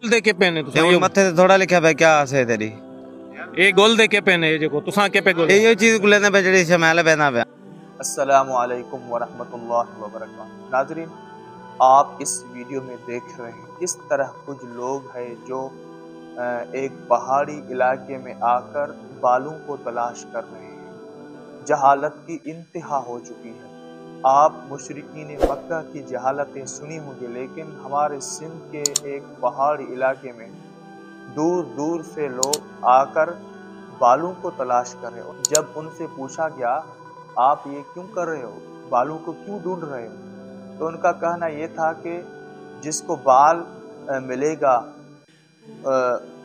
گول دے کے پہنے تے ہن متھے تے تھوڑا لکھیا پیا کیا ہے تیری اے گول دے کے پہنے جو تساں کے پہ گول یہ چیز گلے پہ جڑی شمال پہنا پیا۔ السلام علیکم ورحمۃ اللہ وبرکاتہ۔ ناظرین، آپ اس ویڈیو میں دیکھ رہے ہیں کس طرح کچھ لوگ ہیں جو ایک پہاڑی علاقے میں آ کر بالوں کو تلاش کر رہے ہیں۔ جہالت کی انتہا ہو چکی ہے۔ آپ مشرکین مکہ کی جہالتیں سنی ہوں گی، لیکن ہمارے سندھ کے ایک پہاڑی علاقے میں دور دور سے لوگ آ کر بالوں کو تلاش کر رہے ہو۔ جب ان سے پوچھا گیا آپ یہ کیوں کر رہے ہو، بالوں کو کیوں ڈھونڈ رہے ہو، تو ان کا کہنا یہ تھا کہ جس کو بال ملے گا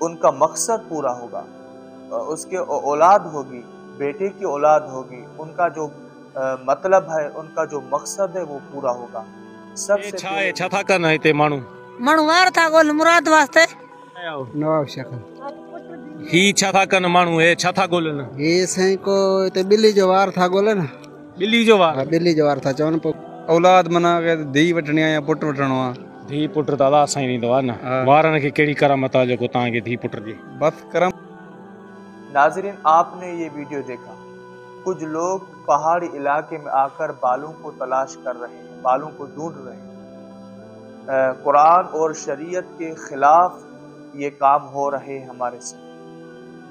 ان کا مقصد پورا ہوگا، اس کے اولاد ہوگی، بیٹے کی اولاد ہوگی، ان کا جو مطلب ہے، ان کا جو مقصد ہے وہ پورا ہوگا۔ سب سے چھا چھا تھا کرنا ہے تے مانو وار تھا گول مراد واسطے نواب شکل ہی چھا تھا کرنا مانو ہے چھا تھا گولن یہ سائیں کو تے بلی جو وار تھا گولے نا، بلی جو وار بلی جو وار تھا چون پو اولاد منا کے دھی وٹنی یا پٹ وٹنو آ دھی پٹر دادا سائیں نہیں دوا نا وارن کے کیڑی کرامت آ جو تاں کے دھی پٹر دی بس کرم۔ ناظرین، آپ نے یہ ویڈیو دیکھا، کچھ لوگ پہاڑی علاقے میں آ کر بالوں کو تلاش کر رہے ہیں، بالوں کو ڈھونڈ رہے ہیں۔ قرآن اور شریعت کے خلاف یہ کام ہو رہے ہیں ہمارے سے۔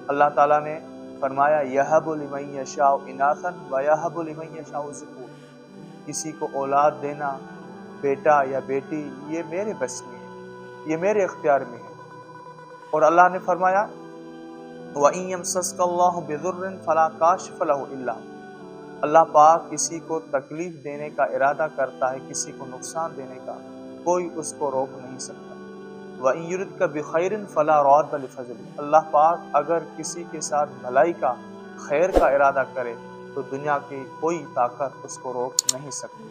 اللہ تعالیٰ نے فرمایا یَہَبُ لِمَن یَشَاءُ إِنَاثًا وَیَہَبُ لِمَن یَشَاءُ الذُّکُورَ۔ کسی کو اولاد دینا، بیٹا یا بیٹی، یہ میرے بس میں ہے، یہ میرے اختیار میں ہے۔ اور اللہ نے فرمایا وَإِن يَمْسَسْكَ اللَّهُ بِضُرٍّ فَلَا كَاشِفَ لَهُ إِلَّا هُوَ۔ اللہ پاک کسی کو تکلیف دینے کا ارادہ کرتا ہے، کسی کو نقصان دینے کا، کوئی اس کو روک نہیں سکتا۔ وَإِن يُرِدْكَ بِخَيْرٍ فَلَا رَادَّ لِفَضْلِهِ۔ اللہ پاک اگر کسی کے ساتھ بھلائی کا، خیر کا ارادہ کرے تو دنیا کی کوئی طاقت اس کو روک نہیں سکتی۔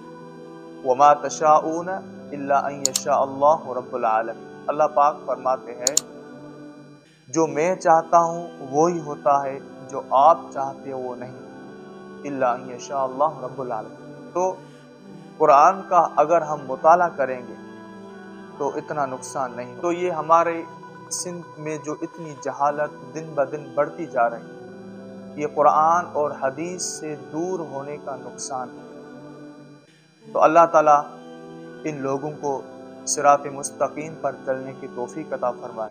وَمَا تَشَاءُونَ إِلَّا أَن يَشَاءَ اللَّهُ رَبُّ الْعَالَمِينَ۔ اللہ پاک فرماتے ہیں جو میں چاہتا ہوں وہی ہوتا ہے، جو آپ چاہتے ہو وہ نہیں، الا ان یشاء اللہ رب العالمین۔ تو قرآن کا اگر ہم مطالعہ کریں گے تو اتنا نقصان نہیں۔ تو یہ ہمارے سندھ میں جو اتنی جہالت دن بدن بڑھتی جا رہی ہے، یہ قرآن اور حدیث سے دور ہونے کا نقصان ہے۔ تو اللہ تعالیٰ ان لوگوں کو صراط مستقیم پر چلنے کی توفیق عطا فرمائے۔